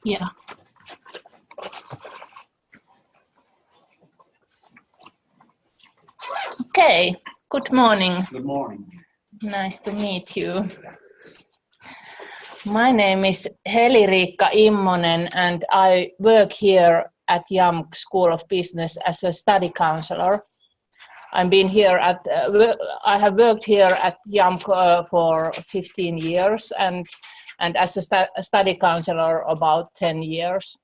Yeah. Okay, good morning. Good morning. Nice to meet you. My name is Heli-Riikka Immonen and I work here at YAMK School of Business as a study counselor. I've been here I have worked here at YAMK for 15 years and as a study counselor about 10 years.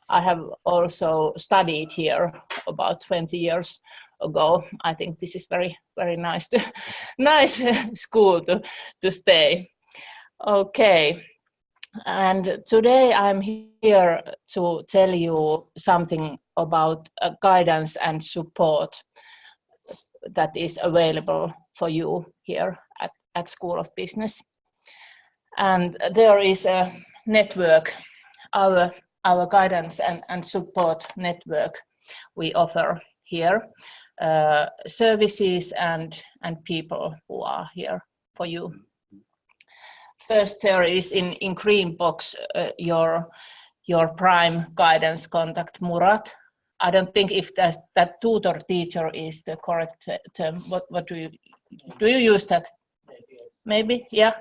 I have also studied here about 20 years ago. I think this is very nice nice school to stay. Okay, and today I'm here to tell you something about guidance and support that is available for you here at School of Business. And there is a network, our guidance and support network we offer here, services and people who are here for you. First, there is in green box your prime guidance contact, Murat. I don't think if that tutor teacher is the correct term. What do you use that? Maybe, yeah.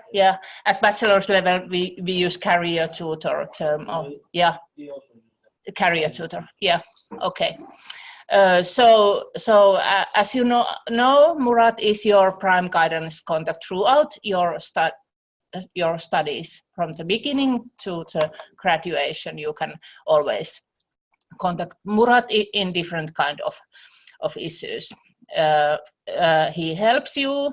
At bachelor's level, we use career tutor term. Oh, yeah, career tutor. Yeah, okay. So as you know, Murat is your prime guidance contact throughout your studies from the beginning to the graduation. You can always contact Murat in different kind of issues. He helps you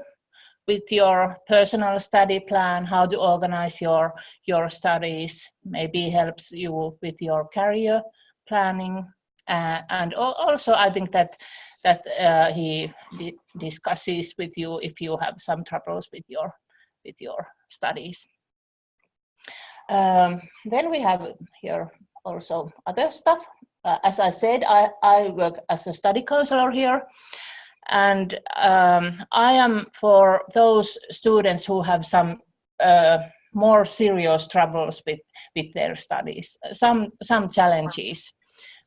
with your personal study plan, how to organize your studies, maybe helps you with your career planning, and also I think that he discusses with you if you have some troubles with your studies. Then we have here also other stuff. As I said, I work as a study counselor here, and I am for those students who have some more serious troubles with their studies, some challenges.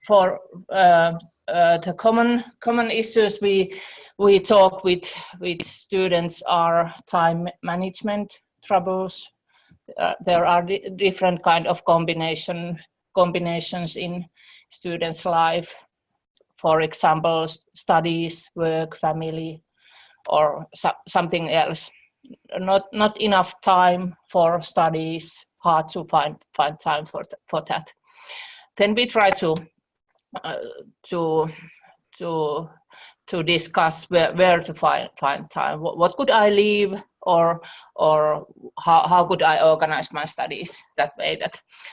For the common issues we talk with students are time management troubles. There are different kind of combinations in students' life. For example, studies, work, family, or something else. Not enough time for studies. Hard to find time for that. Then we try to discuss where to find time. What could I leave, or how could I organize my studies that way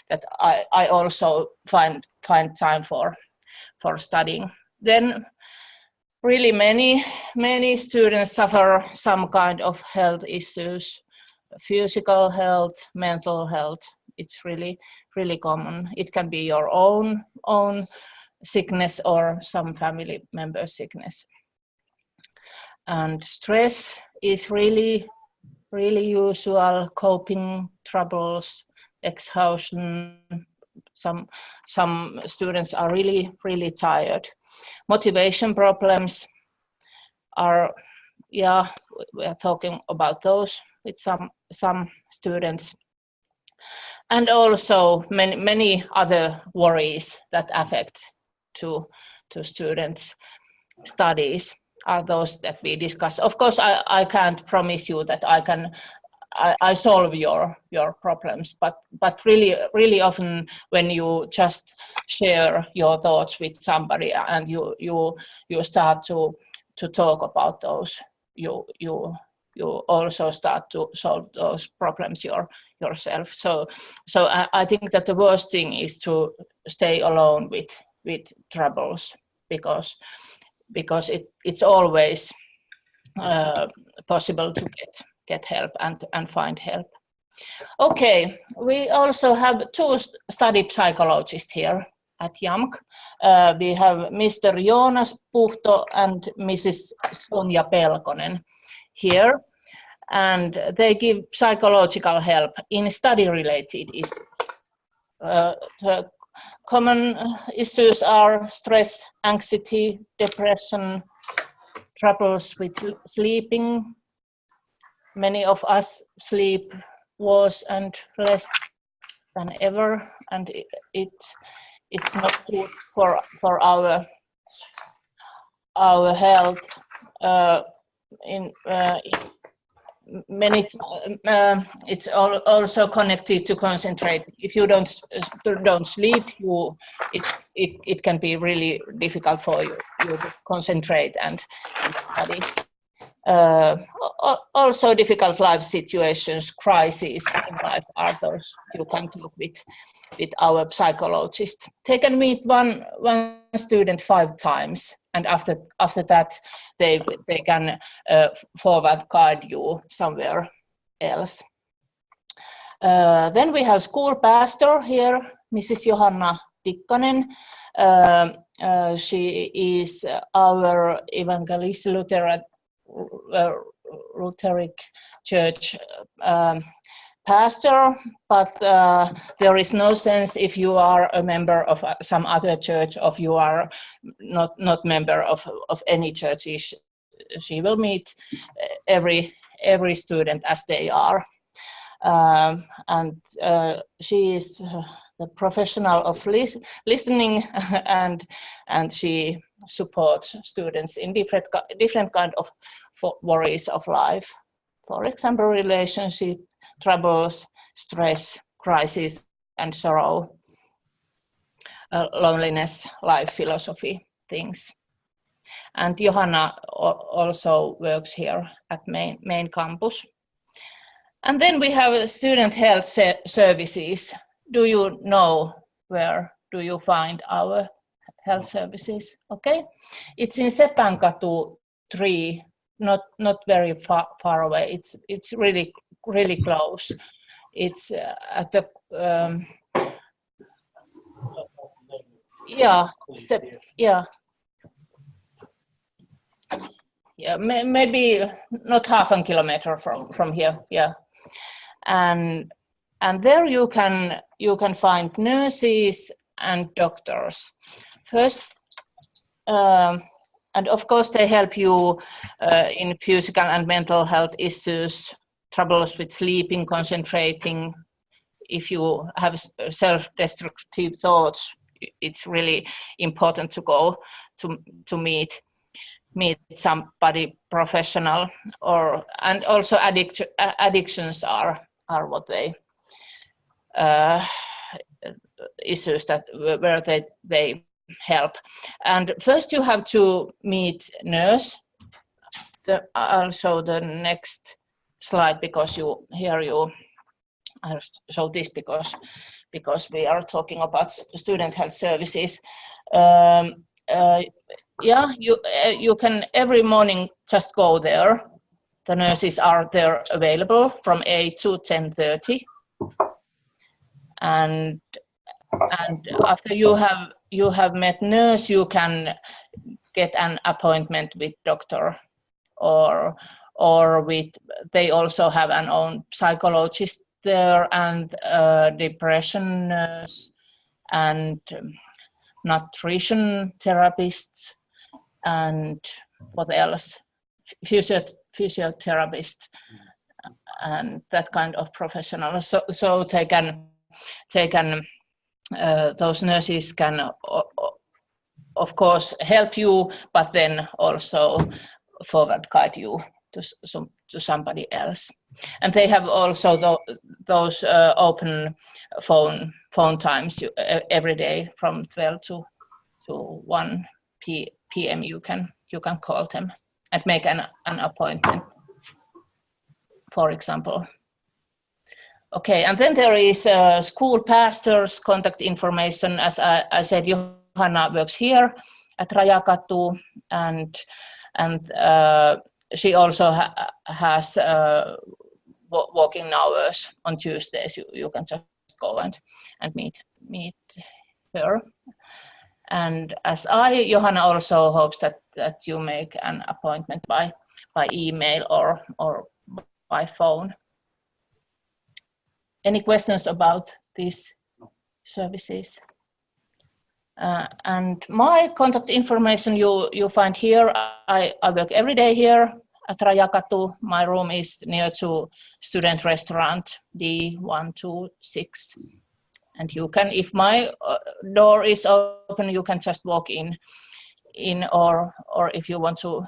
that I also find time for studying. Then really many students suffer some kind of health issues, physical health, mental health. It's really common. It can be your own sickness or some family member sickness. And stress is really usual. Coping troubles, exhaustion. Some students are really tired. Motivation problems are, yeah, we are talking about those with some students. And also many other worries that affect to students' studies are those that we discuss. Of course, I can't promise you that I solve your problems, but really often when you just share your thoughts with somebody and you start to talk about those, you also start to solve those problems yourself. So I think that the worst thing is to stay alone with troubles, because it's always possible to get help and find help. Okay, we also have two study psychologists here at YAMK. We have Mr. Joonas Puhto and Mrs. Sonja Pelkonen here, and they give psychological help in study-related issues. The common issues are stress, anxiety, depression, troubles with sleeping. Many of us sleep worse and less than ever, and it's not good for our health. In many it's also connected to concentrate. If you don't sleep, it can be really difficult for you to concentrate and study. Also difficult life situations, crises in life are those you can talk with our psychologist. They can meet one student 5 times, and after that they can forward guide you somewhere else. Then we have school pastor here, Mrs. Johanna Tikkanen. She is our Evangelist Lutheran Church pastor, but there is no sense if you are a member of some other church, or if you are not member of any church. She will meet every student as they are, and she is the professional of listening, and she supports students in different kind of worries of life. For example, relationship troubles, stress, crisis, and sorrow, loneliness, life philosophy things. And Johanna also works here at main campus. And then we have student health services. Do you know where do you find our health services? Okay, it's in Sepänkatu 3, not very far away. It's really close. It's at the maybe not half a kilometer from here. Yeah, and there you can find nurses and doctors first, and of course they help you in physical and mental health issues, troubles with sleeping, concentrating. If you have self-destructive thoughts, it's really important to go to meet somebody professional. And also addictions are what they issues where they help. And first you have to meet nurse. I'll show the next slide because I'll show this because we are talking about student health services. You can every morning just go there. The nurses are there available from 8 to 10:30, and after you have met nurse, you can get an appointment with doctor, or they also have an own psychologist there, and depression nurse, and nutrition therapists, and what else, physiotherapist, and that kind of professional. So they can those nurses can of course help you, but then also forward guide you to somebody else. And they have also those open phone times every day from 12 to 1 p.m. You can call them and make an appointment, for example. Okay, and then there is school pastors contact information. As I said, Johanna works here at Rajakatu, and she also has walking hours on Tuesdays. You can just go and meet her. And Johanna also hopes that you make an appointment by email or by phone. Any questions about this? services. And my contact information you find here. I work every day here at Rajakatu. My room is near to student restaurant D126. And you can, if my door is open, you can just walk in or if you want to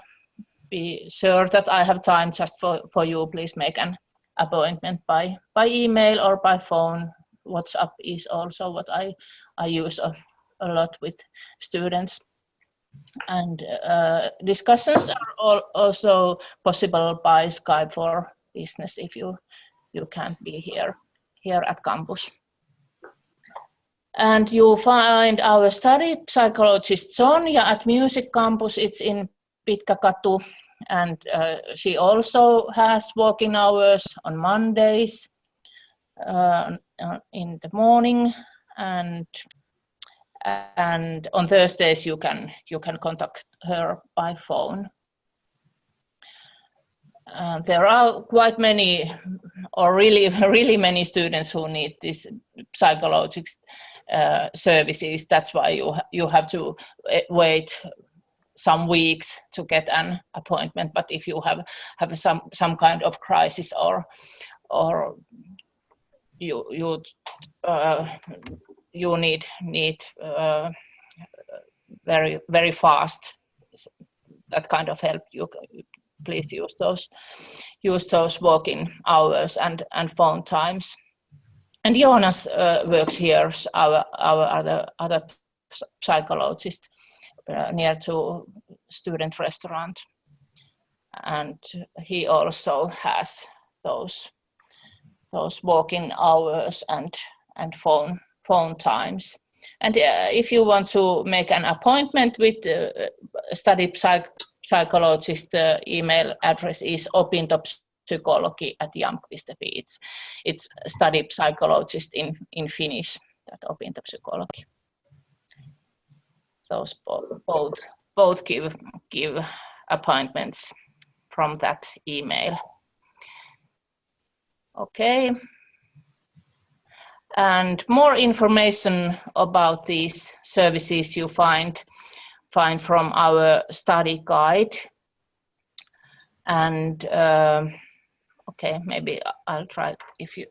be sure that I have time just for you, please make an appointment by email or by phone. WhatsApp is also what I use a lot with students. And discussions are also possible by Skype for business if you can't be here at campus. And you find our study psychologist Sonja at Music Campus. It's in Pitkäkatu, and she also has working hours on Mondays in the morning, and on Thursdays you can contact her by phone. There are quite many, or really many students who need this psychologist services. That's why you have to wait some weeks to get an appointment. But if you have some kind of crisis or you need very fast that kind of help, you please use those working hours and phone times. And Jonas works here, our other psychologist, near to student restaurant, and he also has those working hours and phone times. And if you want to make an appointment with study psychologist, the email address is opintopsykologi@jamk.fi. It's study psychologist in Finnish, that opintopsykologi. Those both give appointments from that email. Okay. And more information about these services you find from our study guide. And okay, maybe I'll try if it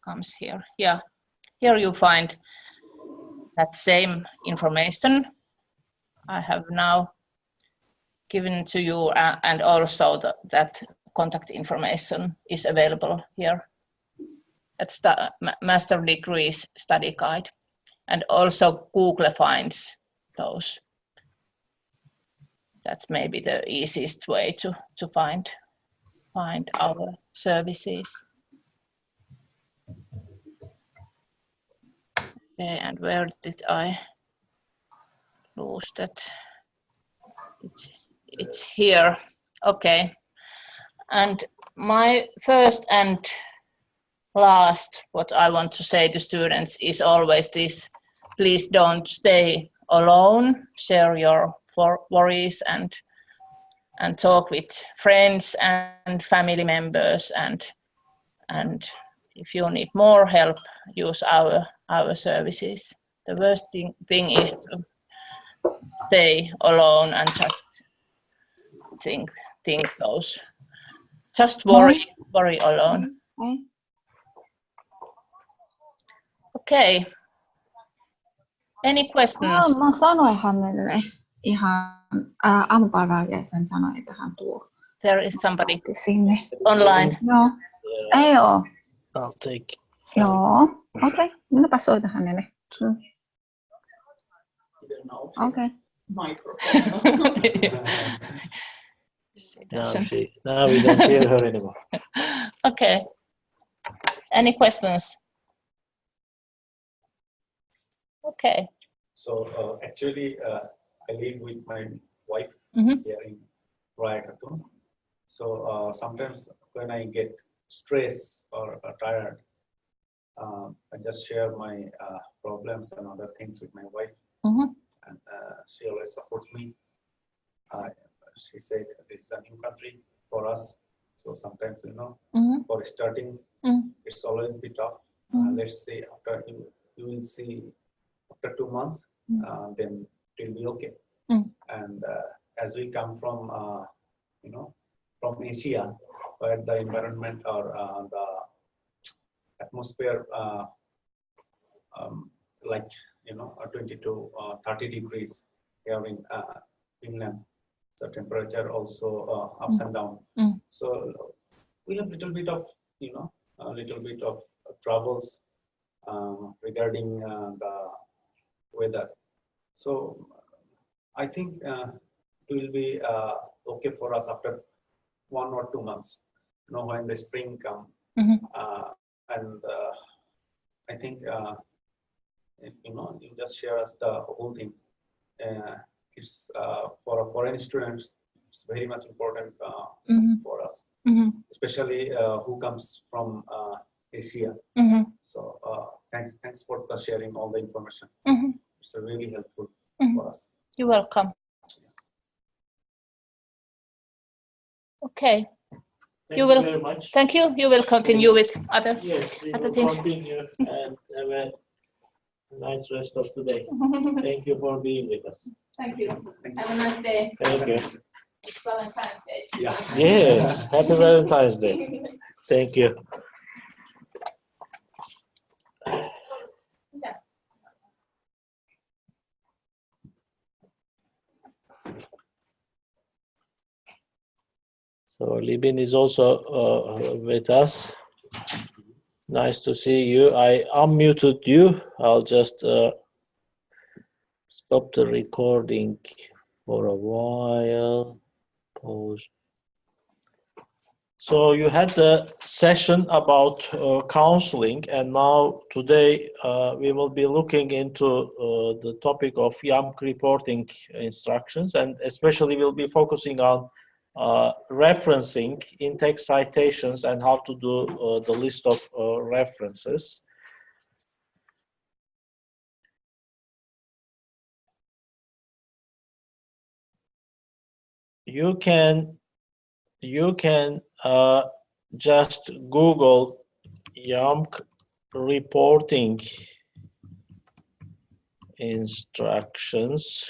comes here. Yeah, here you find that same information I have now given to you, and also that contact information is available here. That's the Master Degrees Study Guide, and also Google finds those. That's maybe the easiest way to find our services. Okay, and where did I lose that? It's here. Okay, and my first and last, what I want to say to students is always this: please don't stay alone. Share your worries and talk with friends and family members, and if you need more help, use our services. The worst thing is to stay alone and just think those. Just worry alone. Okay. Any questions? Mä sanoin hänelle ihan aamupäivän jälkeen sanoin, että hän tuo. There is somebody sinne online. Joo. Ei oo. I'll take. Joo. Okei. Minäpä soitan hänelle. Okei. Now we don't hear her anymore. Okay. Any questions? Okay. So actually, I live with my wife here in Rajakatu. So sometimes when I get stressed or tired, I just share my problems and other things with my wife, and she always supports me. She said this is a new country for us, so sometimes for starting, it's always be tough. Let's say after you will see after 2 months, then it will be okay. And as we come from, from Asia, where the environment or the atmosphere, like 20 to 30 degrees here in Finland, the temperature also ups and down. So we have little bit of troubles regarding the weather. So I think it will be okay for us after 1 or 2 months, when the spring come. And I think you just share us the whole thing. It's for a foreign student, it's very much important for us, especially who comes from Asia. So thanks for sharing all the information. It's really helpful for us. You're welcome. Okay. Thank You will. very much. Thank you. You will continue with other. Yes, we other will things. continue and have a nice rest of the day. Thank you for being with us. Thank you. Have a nice day. Thank you. It's Valentine's Day. Yeah. Yes, happy Valentine's Day. Thank you. Yeah. So Libin is also with us. Nice to see you. I unmuted you. I'll just stop the recording for a while. Pause. So you had the session about counseling, and now today we will be looking into the topic of YAMC reporting instructions, and especially we'll be focusing on referencing in-text citations and how to do the list of references. You can just Google YAMC reporting instructions,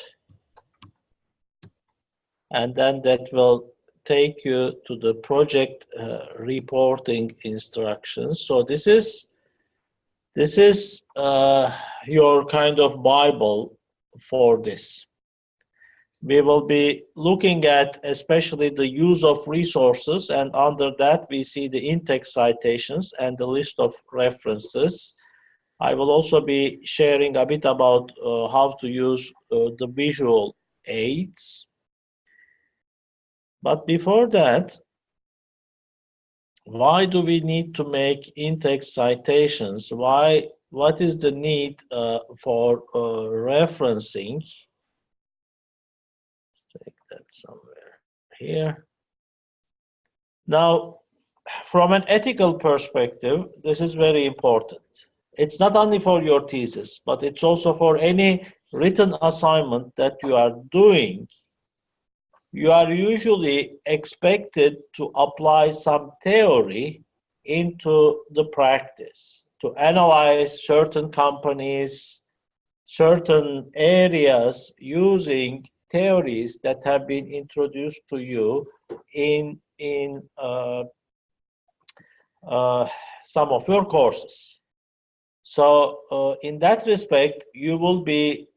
and then that will take you to the project reporting instructions. So this is your kind of Bible for this. We will be looking at especially the use of resources, and under that we see the in-text citations and the list of references. I will also be sharing a bit about how to use the visual aids. But before that, why do we need to make in-text citations? What is the need for referencing? Let's take that somewhere here. Now, from an ethical perspective, this is very important. It's not only for your thesis, but it's also for any written assignment that you are doing. You are usually expected to apply some theory into the practice, to analyze certain companies, certain areas using theories that have been introduced to you in some of your courses. So in that respect, you will be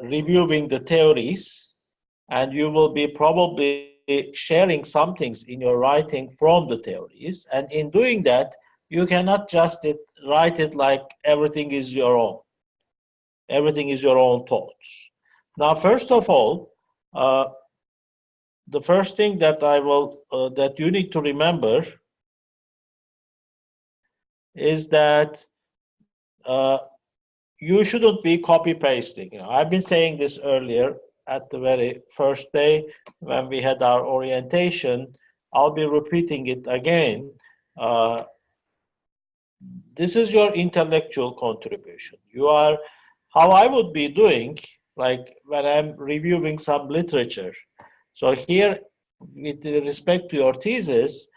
reviewing the theories, and you will be probably sharing some things in your writing from the theories. And in doing that, you cannot just write it like everything is your own. Everything is your own thoughts. Now, first of all, the first thing that that you need to remember is that you shouldn't be copy pasting. I've been saying this earlier. At the very first day when we had our orientation, I'll be repeating it again. This is your intellectual contribution. How I would be doing, like when I'm reviewing some literature. So here, with respect to your thesis,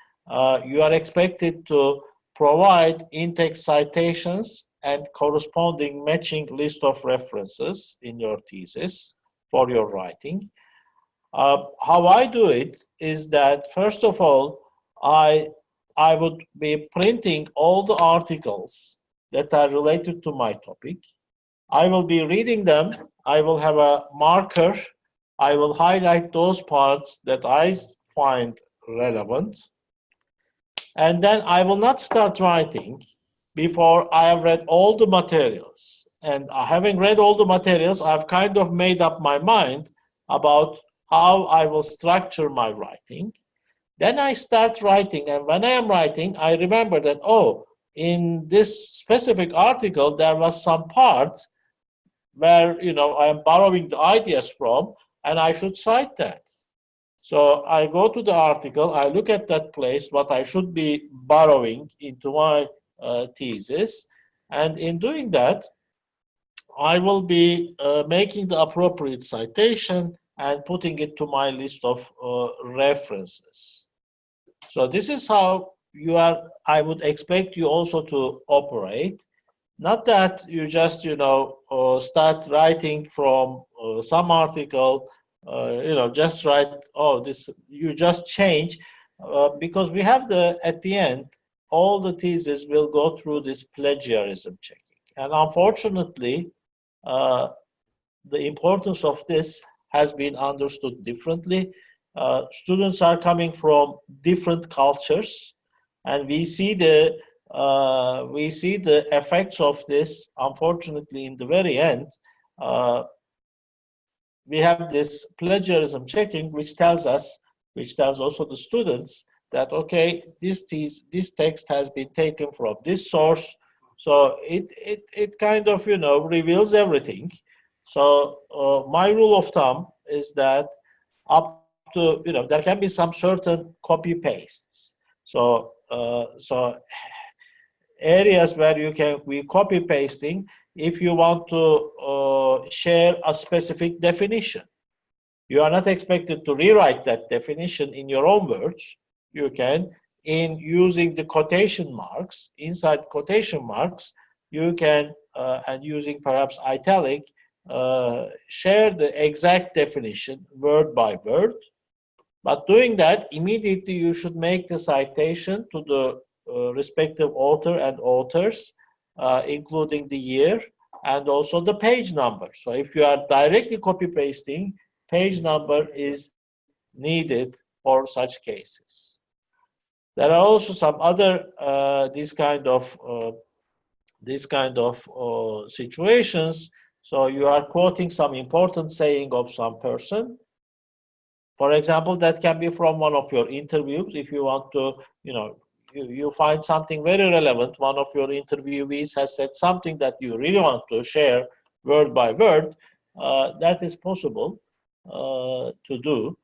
you are expected to provide in-text citations and corresponding matching list of references in your thesis for your writing. How I do it is that, first of all, I would be printing all the articles that are related to my topic. I will be reading them. I will have a marker. I will highlight those parts that I find relevant. And then I will not start writing before I have read all the materials. And having read all the materials, I've kind of made up my mind about how I will structure my writing. Then I start writing, and when I am writing, I remember that, oh, in this specific article, there was some part where, you know, I am borrowing the ideas from, and I should cite that. So I go to the article, I look at that place, what I should be borrowing into my thesis, and in doing that, I will be making the appropriate citation and putting it to my list of references. So this is how you are, I would expect you also to operate. Not that you just, you know, start writing from some article, you know, just write, oh, this, you just change, because we have at the end, all the theses will go through this plagiarism checking. And unfortunately, the importance of this has been understood differently. Students are coming from different cultures, and we see the effects of this. Unfortunately, in the very end, we have this plagiarism checking, which tells also the students that, okay, this text has been taken from this source. So it kind of, you know, reveals everything. So my rule of thumb is that up to, you know, there can be some certain copy pastes. So areas where we copy pasting if you want to share a specific definition. You are not expected to rewrite that definition in your own words. You can, in using the quotation marks, inside quotation marks, you can, and using perhaps italic, share the exact definition word by word. But doing that, immediately you should make the citation to the respective author and authors, including the year and also the page number. So if you are directly copy pasting, page number is needed for such cases. There are also some other this kind of situations. So you are quoting some important saying of some person. For example, that can be from one of your interviews. If you want to, you know, you find something very relevant, one of your interviewees has said something that you really want to share word by word, that is possible to do.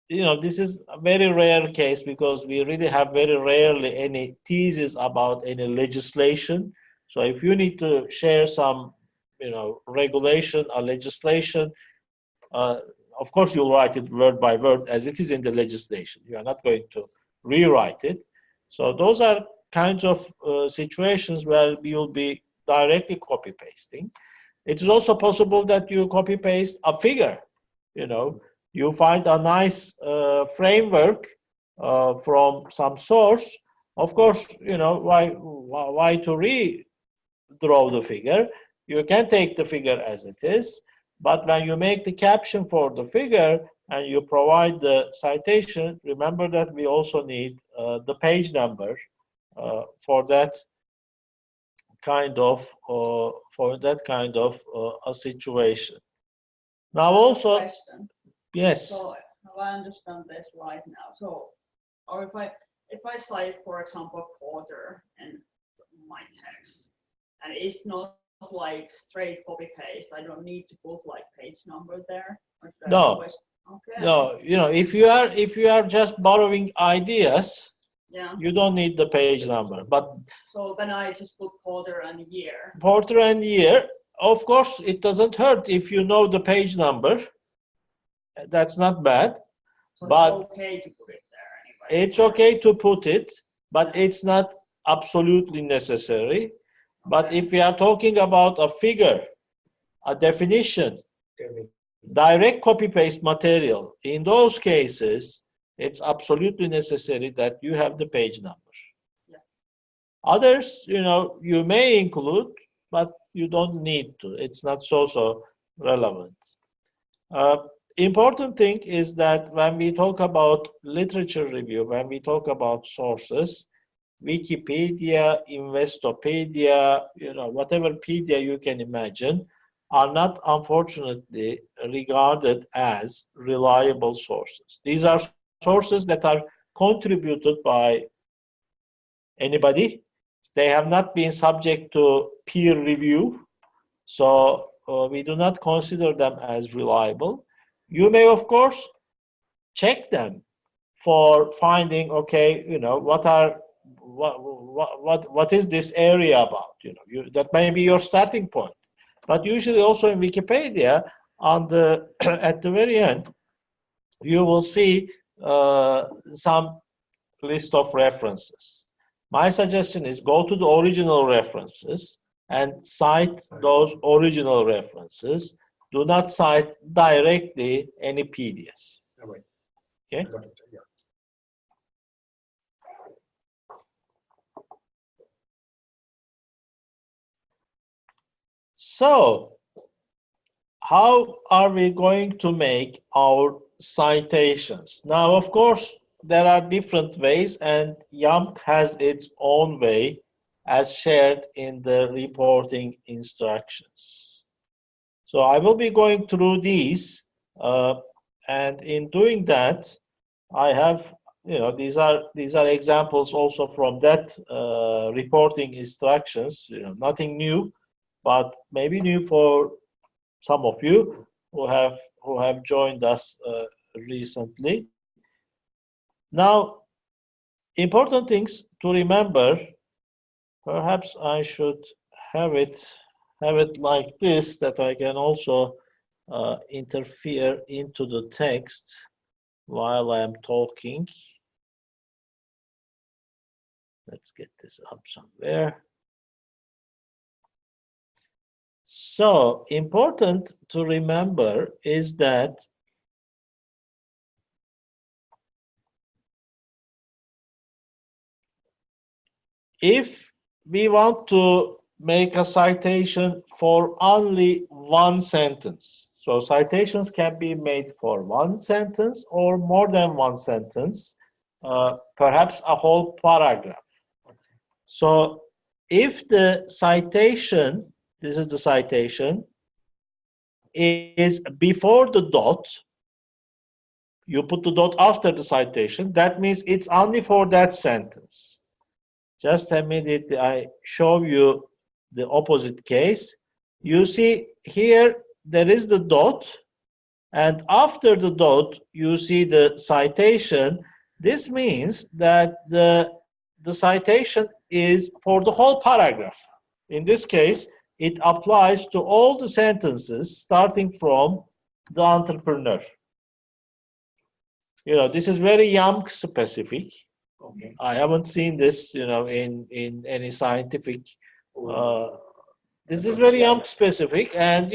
You know, this is a very rare case because we really have very rarely any thesis about any legislation. So if you need to share some, you know, regulation or legislation, of course you'll write it word by word as it is in the legislation. You are not going to rewrite it. So those are kinds of situations where you'll be directly copy pasting. It is also possible that you copy paste a figure. You know, you find a nice framework from some source. Of course, you know, why to redraw the figure? You can take the figure as it is, but when you make the caption for the figure and you provide the citation, remember that we also need the page number for that kind of a situation. Now also, question. Yes. So I understand this right now. So, or if I cite, for example, quarter in my text, and it's not like straight copy paste, I don't need to put like page number there. Or should I No. always, okay. No, you know, if you are just borrowing ideas, Yeah. you don't need the page number. But So then I just put quarter and year. quarter and year, of course, it doesn't hurt if you know the page number. That's not bad. So But it's okay to put it there anyway. it's okay to put it, but it's not absolutely necessary. But if we are talking about a figure, a definition, direct copy-paste material, in those cases, it's absolutely necessary that you have the page number. Others, you may include, but you don't need to. It's not so relevant. Important thing is that when we talk about literature review, when we talk about sources, Wikipedia, Investopedia, whatever pedia you can imagine, are not unfortunately regarded as reliable sources. These are sources that are contributed by anybody. They have not been subject to peer review, so we do not consider them as reliable. You may, of course, check them for finding, okay, what is this area about? That may be your starting point. But usually also in Wikipedia, on the at the very end, you will see some list of references. My suggestion is go to the original references and cite those original references. Do not cite directly any PDFs. Right. Okay? Got it. Yeah. So, how are we going to make our citations? Now, of course, there are different ways, and YAML has its own way as shared in the reporting instructions. So I will be going through these, and in doing that, I have, these are examples also from that reporting instructions. Nothing new, but maybe new for some of you who have joined us recently. Now, important things to remember. Perhaps I should have it like this, that I can also interfere into the text while I'm talking. Let's get this up somewhere. So, important to remember is that if we want to make a citation for only one sentence, so citations can be made for one sentence or more than one sentence, perhaps a whole paragraph. So if the citation, this is the citation, is before the dot, you put the dot after the citation, that means it's only for that sentence. Just immediately I show you the opposite case. You see here there is the dot, and after the dot you see the citation. This means that the citation is for the whole paragraph. In this case, it applies to all the sentences starting from the entrepreneur. This is very YAML specific. Okay. I haven't seen this, in any scientific. This is very YAML specific, and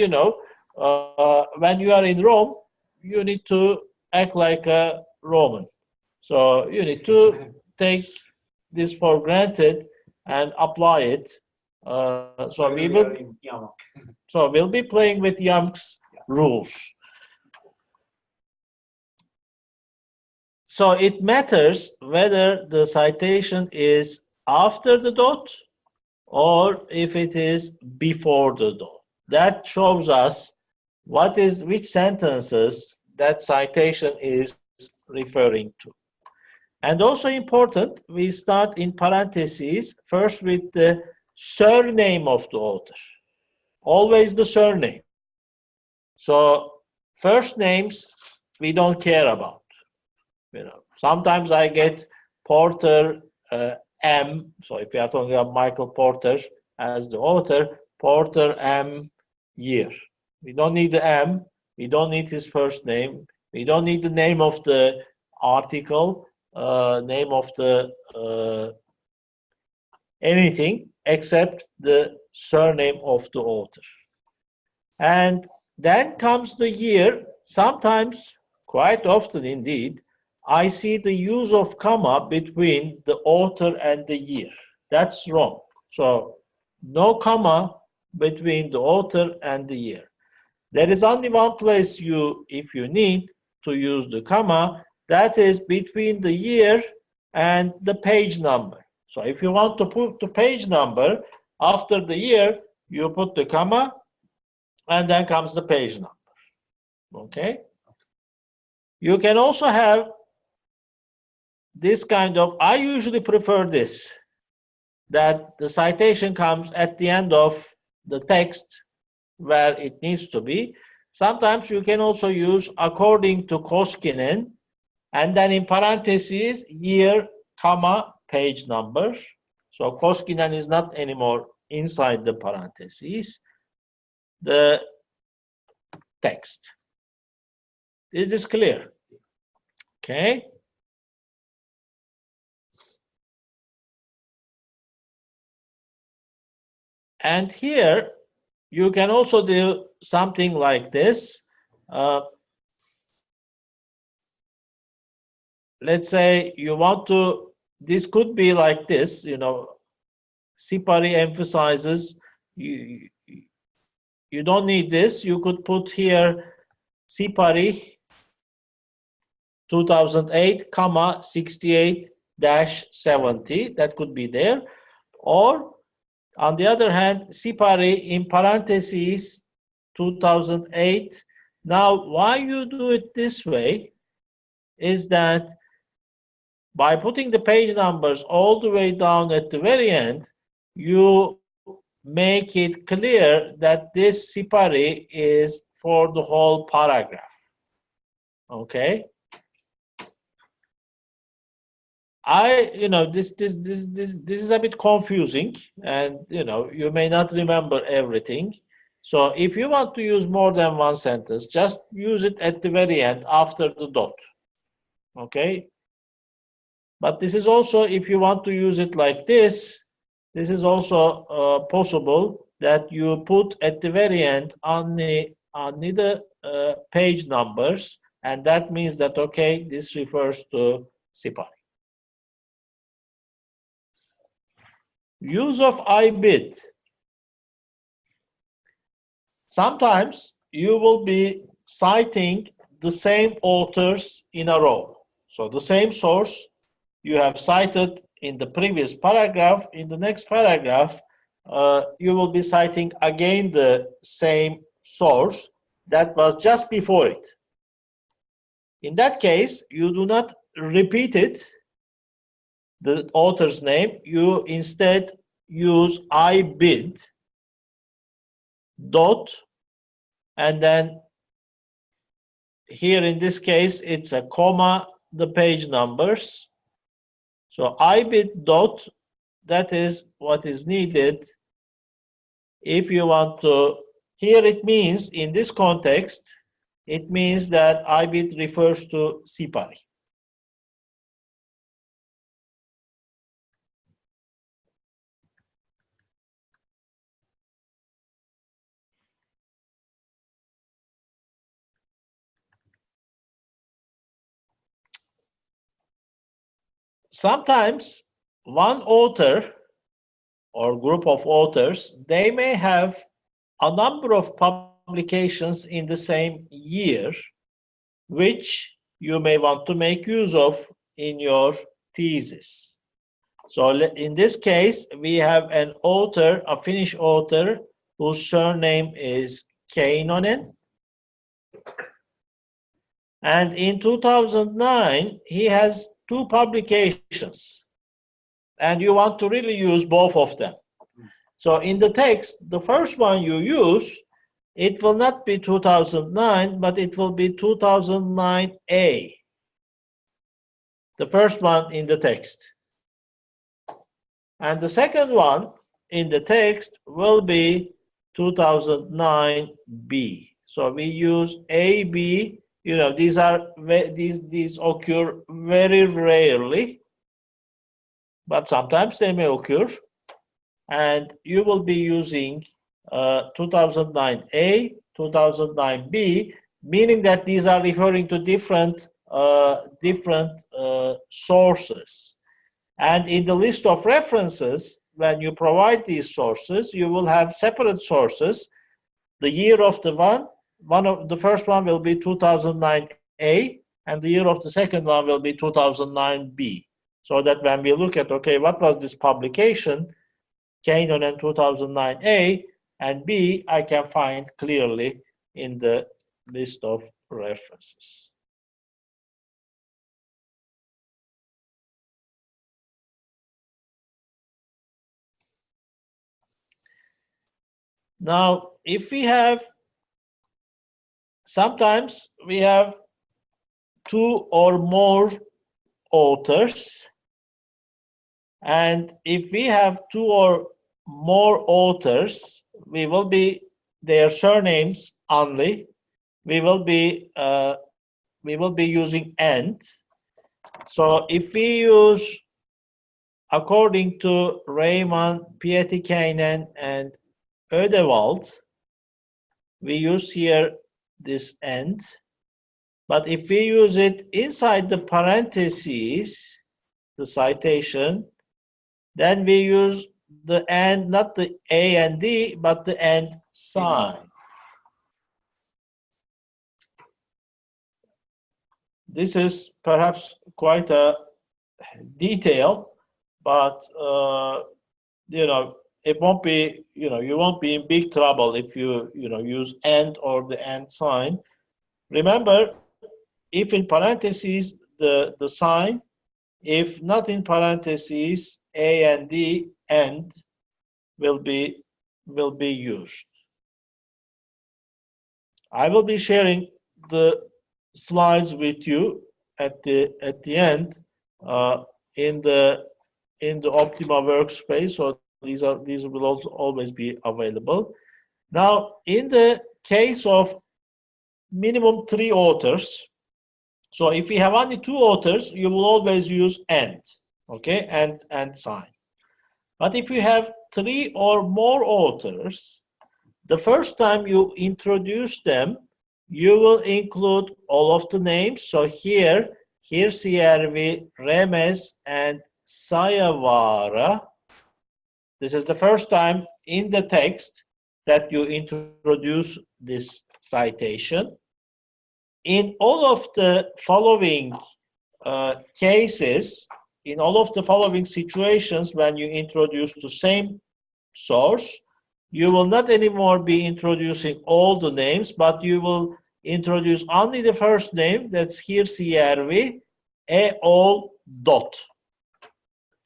when you are in Rome, you need to act like a Roman. So you need to take this for granted and apply it. So we'll be playing with YAML's rules. So it matters whether the citation is after the dot or if it is before the dot. That shows us which sentences that citation is referring to. And also important, we start in parentheses first with the surname of the author. Always the surname. So first names we don't care about. Sometimes I get Porter M. So if you are talking about Michael Porter as the author, Porter M. year. We don't need the M. We don't need his first name. We don't need the name of the article, name of the anything except the surname of the author. And then comes the year. Sometimes, quite often indeed, I see the use of comma between the author and the year. That's wrong. So no comma between the author and the year. There is only one place if you need to use the comma, that is between the year and the page number. So if you want to put the page number after the year, you put the comma, and then comes the page number. Okay? You can also have this kind of, I usually prefer this, that the citation comes at the end of the text where it needs to be. Sometimes you can also use according to Koskinen, and then in parentheses, year, comma, page number. So Koskinen is not anymore inside the parentheses. The text. Is this clear? Okay. And here, you can also do something like this. Let's say you want to, this could be like this, Sipari emphasizes, you don't need this. You could put here Sipari 2008, 68-70. That could be there. Or on the other hand, Sipari in parentheses 2008. Now, why you do it this way is that by putting the page numbers all the way down at the very end, you make it clear that this Sipari is for the whole paragraph. Okay? This is a bit confusing, and you may not remember everything. So if you want to use more than one sentence, just use it at the very end after the dot. Okay? But this is also, if you want to use it like this is also possible, that you put at the very end only the page numbers, and that means that, okay, this refers to Sipari. Use of I bid. Sometimes you will be citing the same authors in a row. So the same source you have cited in the previous paragraph, in the next paragraph, you will be citing again the same source that was just before it. In that case, you do not repeat it, the author's name. You instead use I bid dot, and then here in this case it's a comma, the page numbers. So I bid dot, that is what is needed if you want to. Here it means, in this context, it means that I bid refers to Sipari. Sometimes one author or group of authors, they may have a number of publications in the same year, which you may want to make use of in your thesis. So in this case, we have an author, a Finnish author, whose surname is Keinonen. And in 2009, he has 2 publications, and you want to really use both of them. So in the text, the first one you use, it will not be 2009, but it will be 2009A. The first one in the text. And the second one in the text will be 2009B. So we use A, B. These occur very rarely, but sometimes they may occur. and you will be using 2009A, 2009B, meaning that these are referring to different sources. And in the list of references, when you provide these sources, you will have separate sources. The year of the the first one will be 2009A, and the year of the second one will be 2009B. So that when we look at, okay, what was this publication, Canon and 2009A and B, I can find clearly in the list of references. Now, if we have, sometimes we have 2 or more authors, and if we have 2 or more authors, we will be their surnames only. We will be using and. So if we use, according to Raymond, Pietikainen, and Ödewald, we use here this and. But if we use it inside the parentheses, the citation, then we use the and, not the A and D, but the and sign. This is perhaps quite a detail, but you know, it won't be, you won't be in big trouble if you use and or the and sign. Remember, if in parentheses the sign, if not in parentheses, A and D and will be used. I will be sharing the slides with you at the end in the Optima workspace. So these will also always be available. Now, in the case of minimum 3 authors, so if we have only 2 authors, you will always use and, okay, and sign. But if you have 3 or more authors, the first time you introduce them, you will include all of the names. So here Hirsijärvi, Remes, and Sayavara. This is the first time in the text that you introduce this citation. In all of the following cases, in all of the following situations, when you introduce the same source, you will not anymore be introducing all the names, but you will introduce only the first name, that's Hirsijärvi, all dot.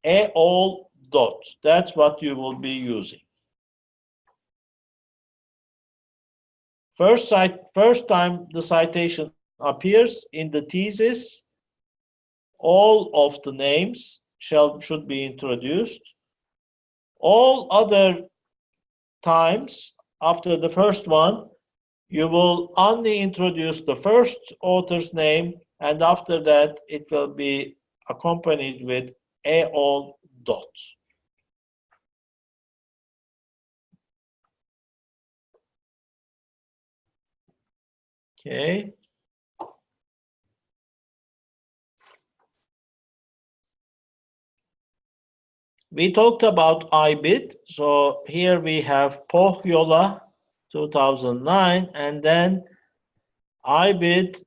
All dot. That's what you will be using. First time the citation appears in the thesis, all of the names should be introduced. All other times after the first one, you will only introduce the first author's name, and after that it will be accompanied with all dot. Okay. We talked about IBID. So here we have Pohjola 2009, and then IBID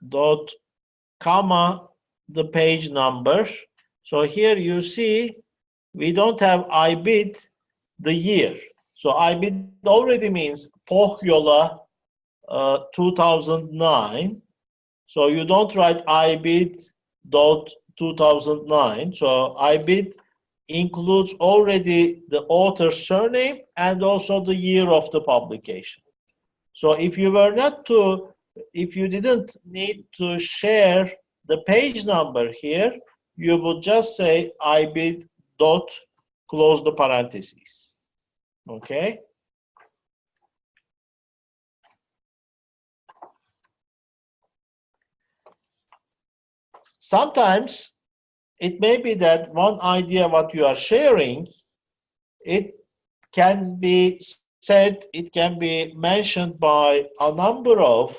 dot comma the page number. So here you see we don't have IBID the year. So IBID already means Pohjola 2009. So you don't write IBID dot 2009. So IBID includes already the author's surname and also the year of the publication. So if you didn't need to share the page number here, you would just say IBID dot close the parentheses. Okay. Sometimes it may be that one idea what you are sharing it can be said, it can be mentioned by a number of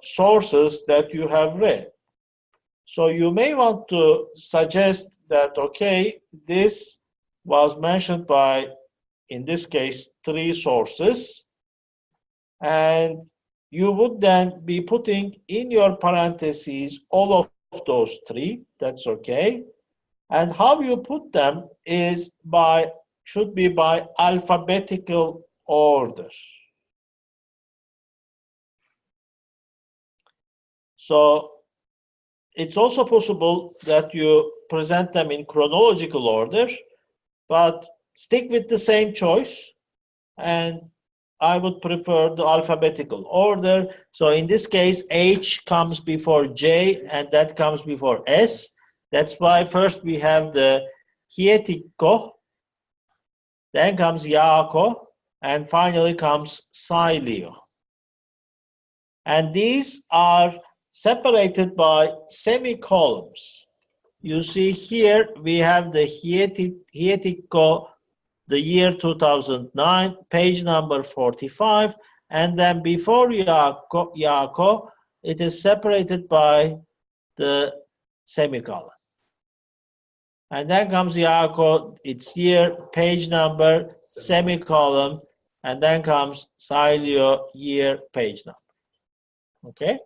sources that you have read. So you may want to suggest that, okay, this was mentioned by, in this case, 3 sources, and you would then be putting in your parentheses all of those 3. That's okay. And how you put them is should be by alphabetical order. So it's also possible that you present them in chronological order, but stick with the same choice, and I would prefer the alphabetical order. So in this case, H comes before J, and that comes before S. That's why first we have the Hietikko, then comes Yaako, and finally comes Sailio. And these are separated by semicolons. You see here we have the Hietikko, the year 2009, page number 45, and then before Yaako, it is separated by the semicolon. And then comes Yaako, its year, page number, semicolon, and then comes Sailio, year, page number. Okay?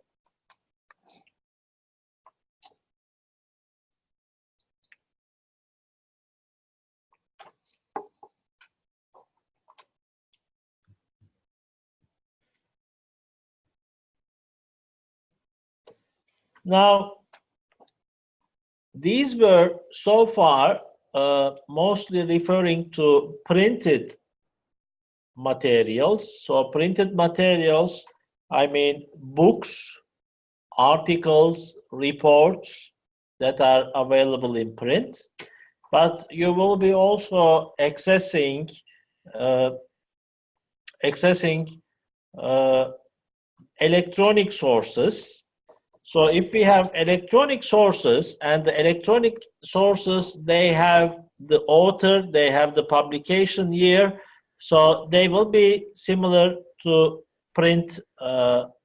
Now, these were so far mostly referring to printed materials. So printed materials, I mean books, articles, reports that are available in print. But you will be also accessing electronic sources. So if we have electronic sources, and the electronic sources, they have the author, they have the publication year, so they will be similar to print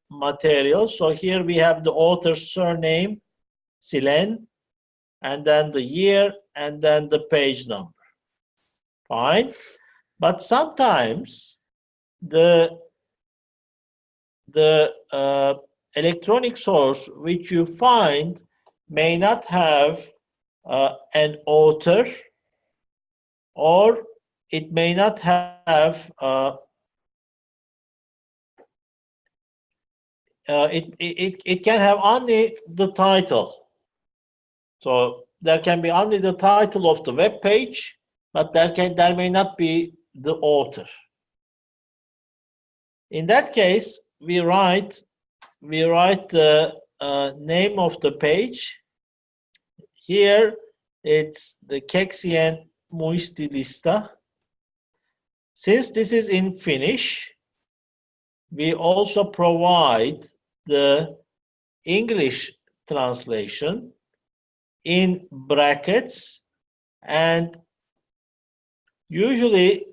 materials. So here we have the author's surname, Silen, and then the year, and then the page number. Fine. But sometimes the electronic source which you find may not have an author, or it may not have it can have only the title. So there can be only the title of the web page, but there may not be the author. In that case, we write the name of the page. Here it's the Keksien Muistilista. Since this is in Finnish, we also provide the English translation in brackets, and usually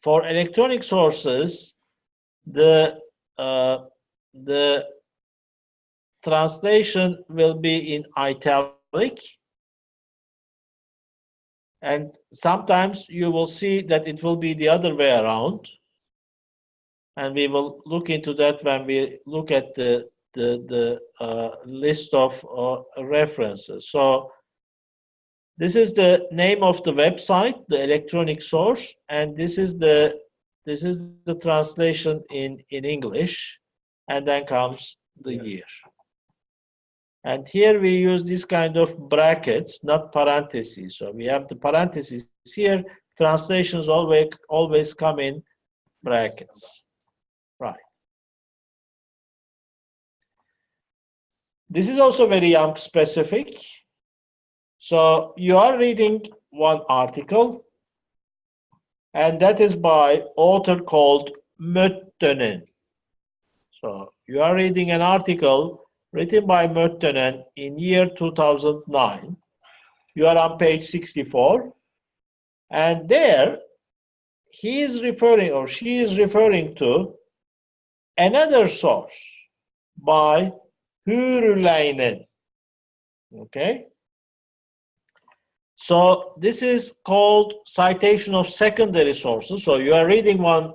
for electronic sources, the translation will be in italic, and sometimes you will see that it will be the other way around, and we will look into that when we look at the list of references. So this is the name of the website, the electronic source, and this is the translation in English, and then comes the year. And here we use this kind of brackets, not parentheses. So we have the parentheses here. Translations always come in brackets. Right. This is also very young specific. So you are reading one article, and that is by author called Möttönen. So you are reading an article written by Möttönen in year 2009. You are on page 64. And there, he is referring or she is referring to another source by Hürüleinen. Okay? So this is called citation of secondary sources. So you are reading one,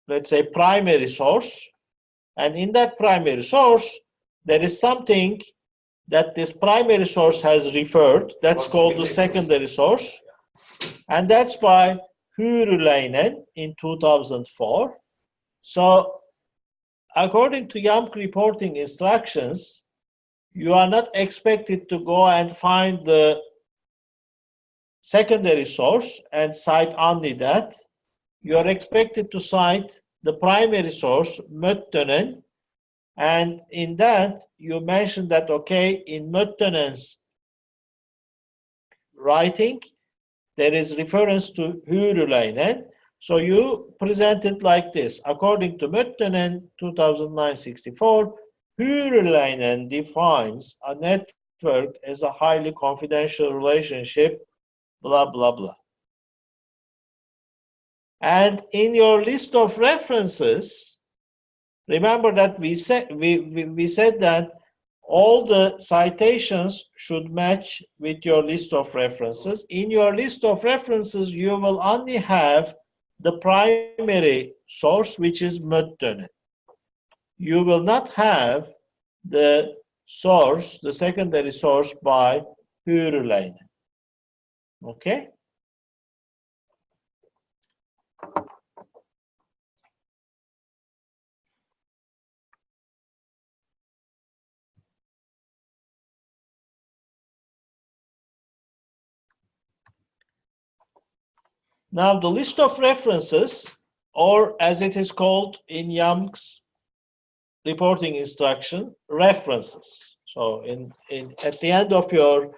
let's say, primary source, and in that primary source, there is something that this primary source has referred. That's called the secondary source. And that's by Hürüleinen in 2004. So according to YAMC reporting instructions, you are not expected to go and find the secondary source and cite only that. You are expected to cite the primary source, Möttönen, and in that you mentioned that, okay, in Möttönen's writing, there is reference to Hürüleinen. So you present it like this. According to Möttönen 2009-64, Hürüleinen defines a network as a highly confidential relationship, blah, blah, blah. And in your list of references, remember that we said that all the citations should match with your list of references. In your list of references, you will only have the primary source, which is Möttönen. You will not have the source, the secondary source by Hürüleinen. Okay? Now, the list of references, or as it is called in YAMC's reporting instruction, references. So at the end of your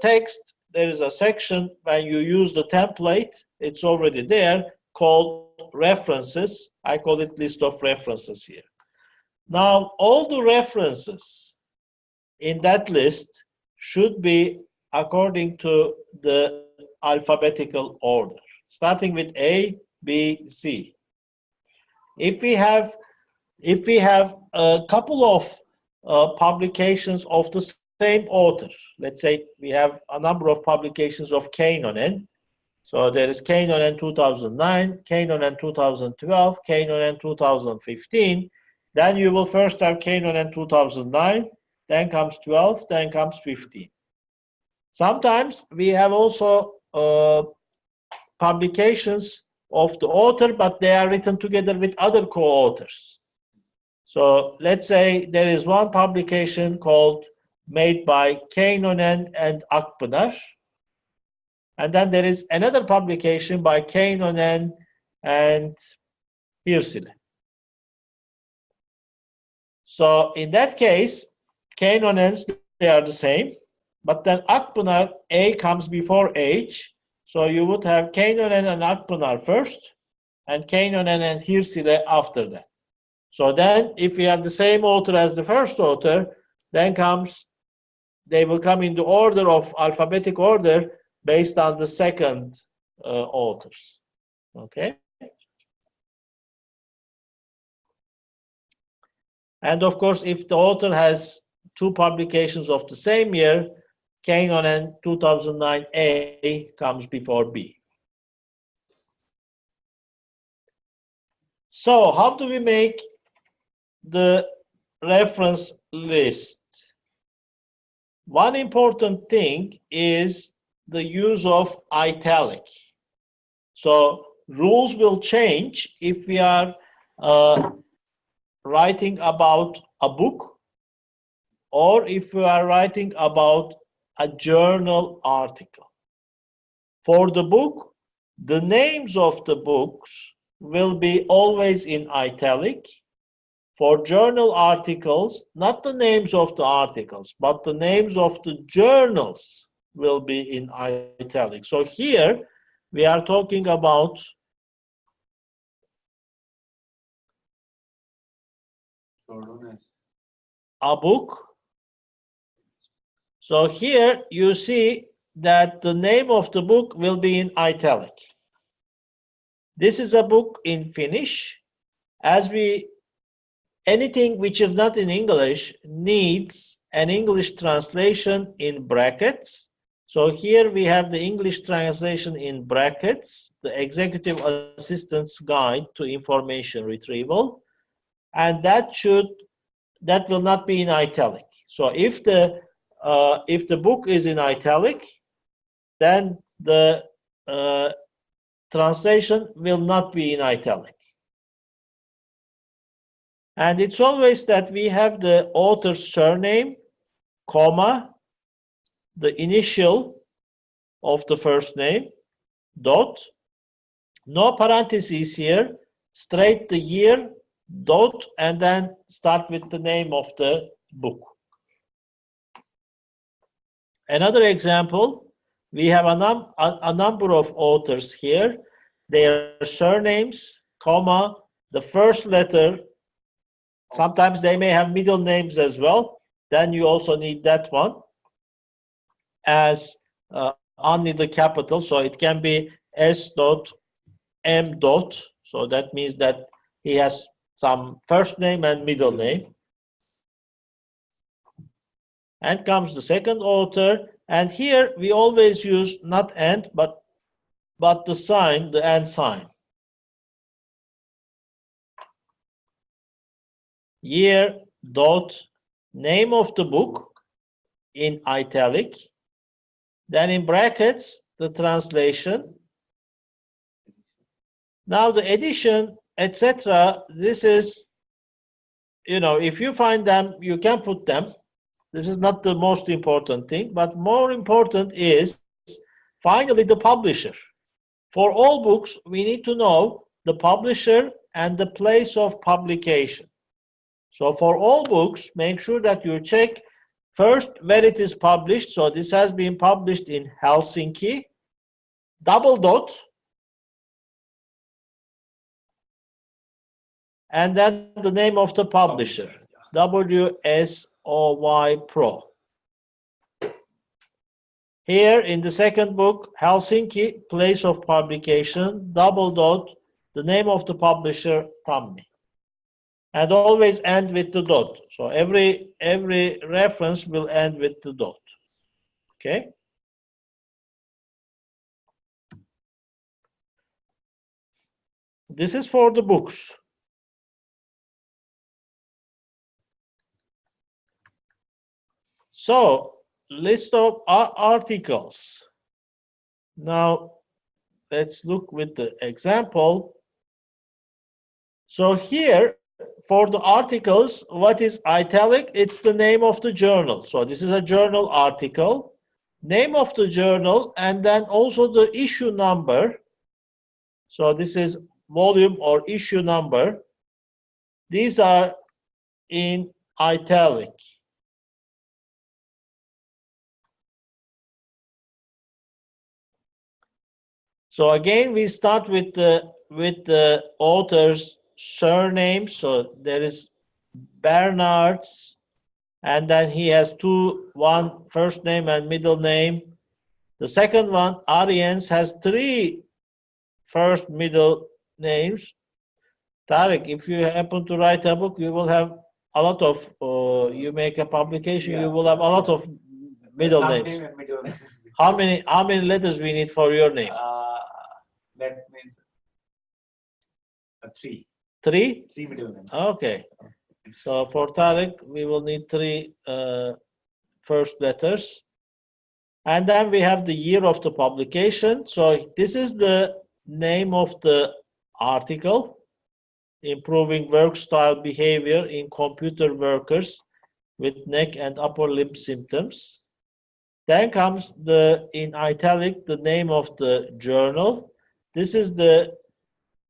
text, there is a section when you use the template, it's already there, called references. I call it list of references here. Now, all the references in that list should be according to the alphabetical order, starting with A, B, C. If we have a couple of publications of the same author, let's say we have a number of publications of Keinonen. So there is Keinonen 2009, Keinonen 2012, Keinonen 2015. Then you will first have Keinonen 2009, then comes 12, then comes 15. Sometimes we have also publications of the author, but they are written together with other co-authors. So let's say there is one publication made by Keinonen and Akpınar, and then there is another publication by Keinonen and Hirsile. So in that case, Keinonens, they are the same, but then Akpınar, A comes before H, so you would have Keinonen and Akpınar first, and Keinonen and Hirsile after that. So then, if we have the same author as the first author, then they will come in the order of alphabetic order based on the second authors. Okay? And of course, if the author has two publications of the same year, Keinonen 2009A comes before B. So how do we make the reference list? One important thing is the use of italic. So rules will change if we are writing about a book or if we are writing about a journal article. For the book, the names of the books will be always in italic. For journal articles, not the names of the articles, but the names of the journals will be in italic. So here we are talking about a book. So here you see that the name of the book will be in italic. This is a book in Finnish. Anything which is not in English needs an English translation in brackets. So here we have the English translation in brackets, the Executive Assistant's Guide to Information Retrieval, and that will not be in italic. So if the book is in italic, then the translation will not be in italic. And it's always that we have the author's surname, comma, the initial of the first name, dot, no parentheses here, straight the year, dot, and then start with the name of the book. Another example, we have a number of authors here, their surnames, comma, the first letter. Sometimes they may have middle names as well. Then you also need that one as only the capital. So it can be S dot M dot. So that means that he has some first name and middle name. And comes the second author. And here we always use not and, but the sign, the and sign. Year dot name of the book in italic, then in brackets the translation. Now the edition, etc. This is, if you find them, you can put them. This is not the most important thing, but more important is finally the publisher. For all books, we need to know the publisher and the place of publication. So for all books, make sure that you check first where it is published. So this has been published in Helsinki, double dot, and then the name of the publisher, WSOY Pro. Here in the second book, Helsinki, place of publication, double dot, the name of the publisher, Tammi. And always end with the dot. So every reference will end with the dot. Okay? This is for the books. So, list of articles. Now, let's look with the example. So here, for the articles, what is italic? It's the name of the journal. So this is a journal article, name of the journal, and then also the issue number. So this is volume or issue number. These are in italic. So again, we start with the author's surname. So there is Bernard's, and then he has one first name and middle name. The second one, Ariens, has 3 first middle names. Tarek, if you happen to write a book, you will have a lot of, you make a publication, you will have a lot of middle names. How many letters we need for your name? That means 3. 3? 3 middle names. Okay. So for Tarek, we will need 3 first letters. And then we have the year of the publication. So this is the name of the article, Improving Work Style Behavior in Computer Workers with Neck and Upper Limb Symptoms. Then comes in italic, the name of the journal. This is the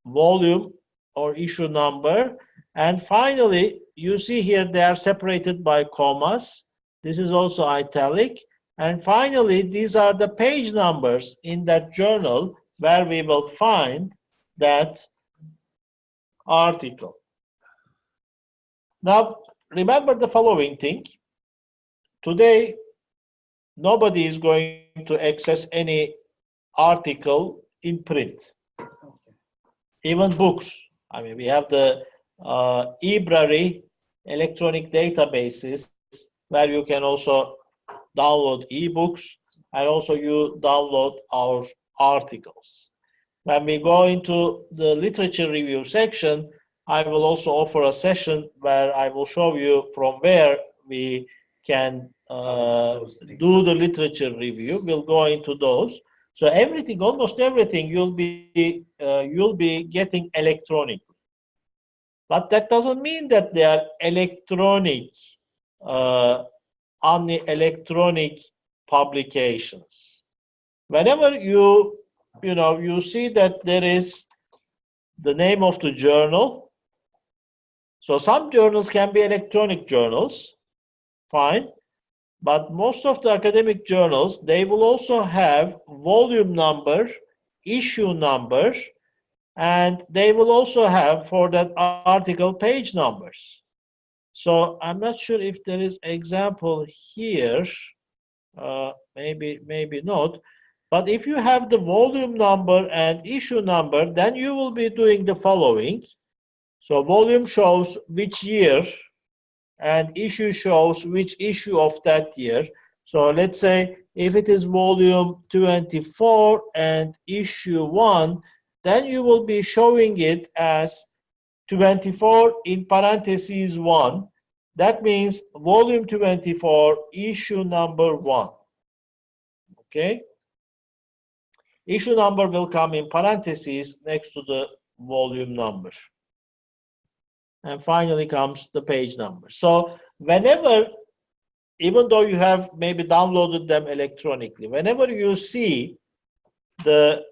volume or issue number. And finally, you see here they are separated by commas. This is also italic. And finally, these are the page numbers in that journal where we will find that article. Now, remember the following thing. Today, nobody is going to access any article in print. Even books. I mean, we have the eBrary electronic databases where you can also download ebooks, and also you download our articles. When we go into the literature review section, I will also offer a session where I will show you from where we can do the literature review. We'll go into those. So everything, almost everything, you'll be getting electronically. But that doesn't mean that they are electronic, only electronic publications. Whenever you see that there is the name of the journal. So some journals can be electronic journals, fine. But most of the academic journals, they will also have volume number, issue number, and they will also have for that article page numbers. So I'm not sure if there is example here, maybe not. But if you have the volume number and issue number, then you will be doing the following. So volume shows which year, and issue shows which issue of that year. So let's say if it is volume 24 and issue 1, then you will be showing it as 24 in parentheses 1. That means volume 24, issue number 1. Okay? Issue number will come in parentheses next to the volume number. And finally comes the page number. So whenever, even though you have maybe downloaded them electronically, whenever you see the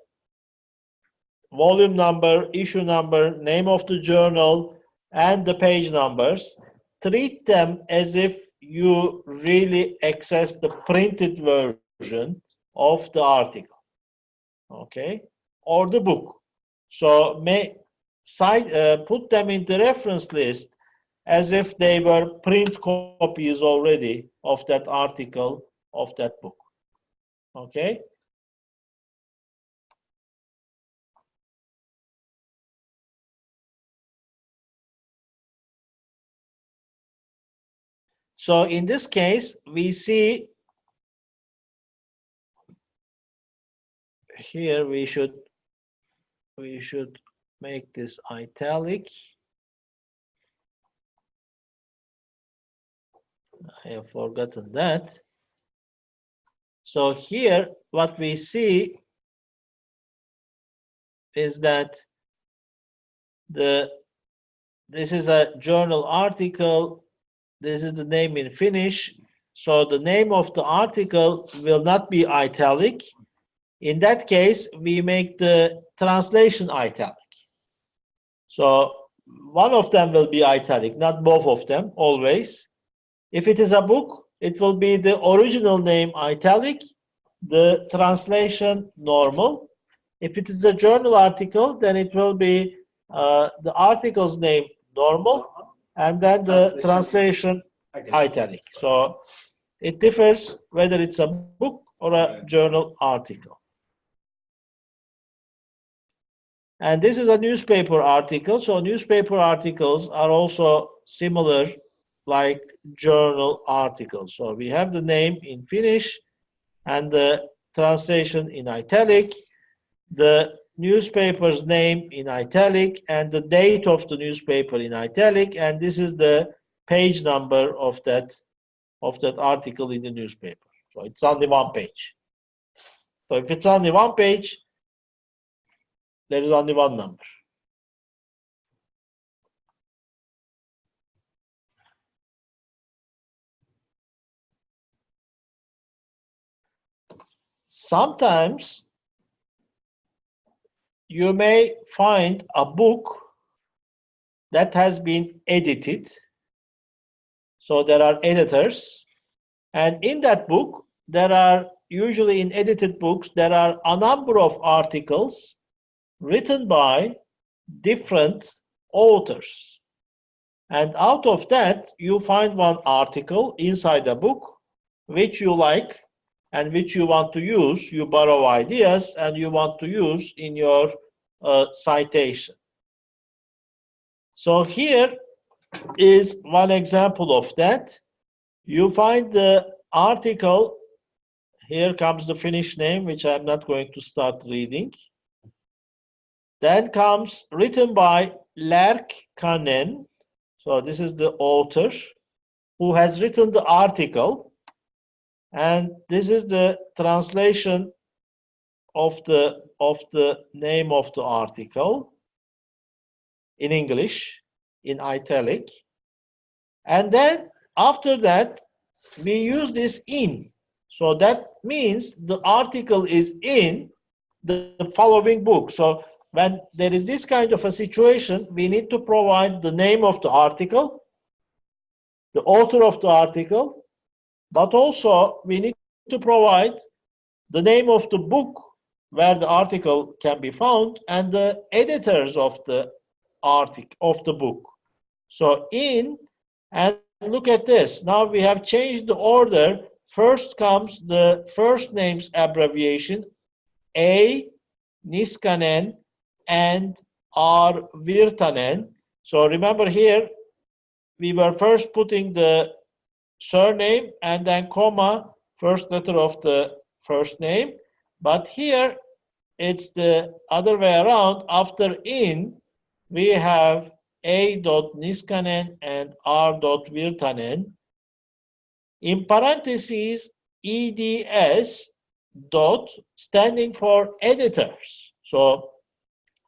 volume number, issue number, name of the journal, and the page numbers, treat them as if you really access the printed version of the article, okay, or the book. So put them in the reference list as if they were print copies already of that article, of that book, okay? So in this case, we see here we should make this italic. I have forgotten that. So here what we see is that this is a journal article. This is the name in Finnish. So the name of the article will not be italic. In that case, we make the translation italic. So one of them will be italic, not both of them, always. If it is a book, it will be the original name italic, the translation normal. If it is a journal article, then it will be the article's name normal, and then the translation italic. So it differs whether it's a book or a journal article. And this is a newspaper article. So newspaper articles are also similar like journal articles. So we have the name in Finnish and the translation in italic, the newspaper's name in italic, and the date of the newspaper in italic, and this is the page number of that article in the newspaper. So it's only one page. So if it's only one page, there is only one number. Sometimes you may find a book that has been edited. So there are editors, and in that book, there are usually in edited books, there are a number of articles written by different authors. And out of that, you find one article inside the book which you like, and which you want to use. You borrow ideas and you want to use in your citation. So here is one example of that. You find the article, here comes the Finnish name, which I'm not going to start reading. Then comes written by Lärkkanen. So this is the author who has written the article. And this is the translation of the name of the article in English, in italic. And then after that, we use this in. So that means the article is in the following book. So when there is this kind of a situation, we need to provide the name of the article, the author of the article, but also we need to provide the name of the book where the article can be found and the editors of the article of the book. So in, and look at this. Now we have changed the order. First comes the first name's abbreviation, A. Niskanen and R. Virtanen. So remember here, we were first putting the surname and then comma, first letter of the first name. But here, it's the other way around. After in, we have A. Niskanen and R. Virtanen. In parentheses, EDS dot standing for editors. So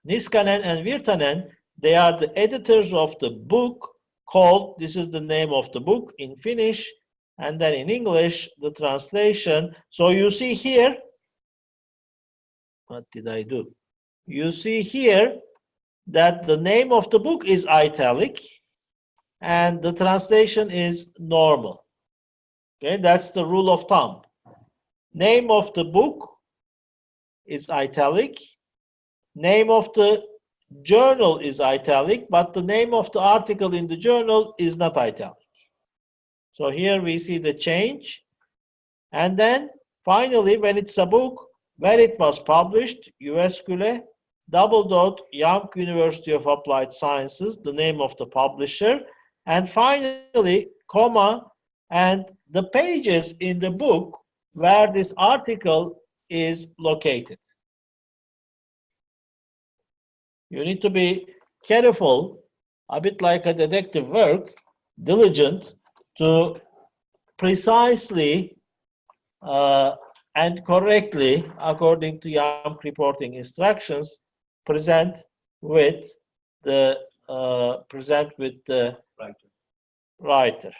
Niskanen and Virtanen, they are the editors of the book called, this is the name of the book in Finnish, and then in English, the translation. So you see here, what did I do? You see here that the name of the book is italic and the translation is normal. Okay, that's the rule of thumb. Name of the book is italic. Name of the journal is italic, but the name of the article in the journal is not italic. So here we see the change. And then finally, when it's a book, where it was published, Jyväskylä, Young University of Applied Sciences, the name of the publisher, and finally, comma, and the pages in the book where this article is located. You need to be careful, a bit like a detective work, diligent to precisely and correctly, according to YAMP reporting instructions, present with the writer.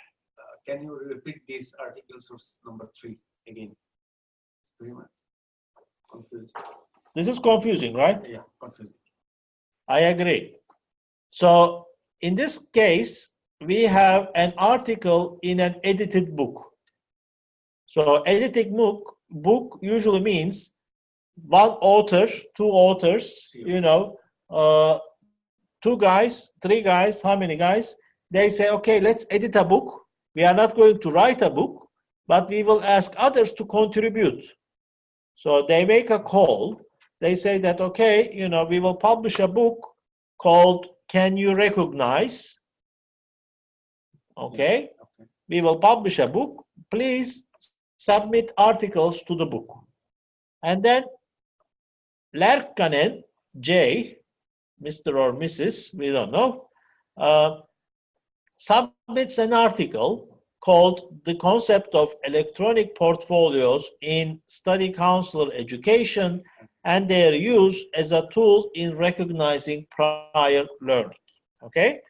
Can you repeat this article source number 3 again? It's pretty much confusing. This is confusing, right? Yeah, confusing. I agree. So in this case, we have an article in an edited book. So edited book usually means one author, two authors, you know, two guys, three guys, how many guys? They say, okay, let's edit a book. We are not going to write a book, but we will ask others to contribute. So they make a call. They say that, okay, you know, we will publish a book called Can You Recognize? Okay. We will publish a book. Please submit articles to the book. And then Lärkkanen, J, Mr. or Mrs., we don't know, submits an article called The Concept of Electronic Portfolios in Study Counselor Education and Their Use as a Tool in Recognizing Prior Learning. Okay?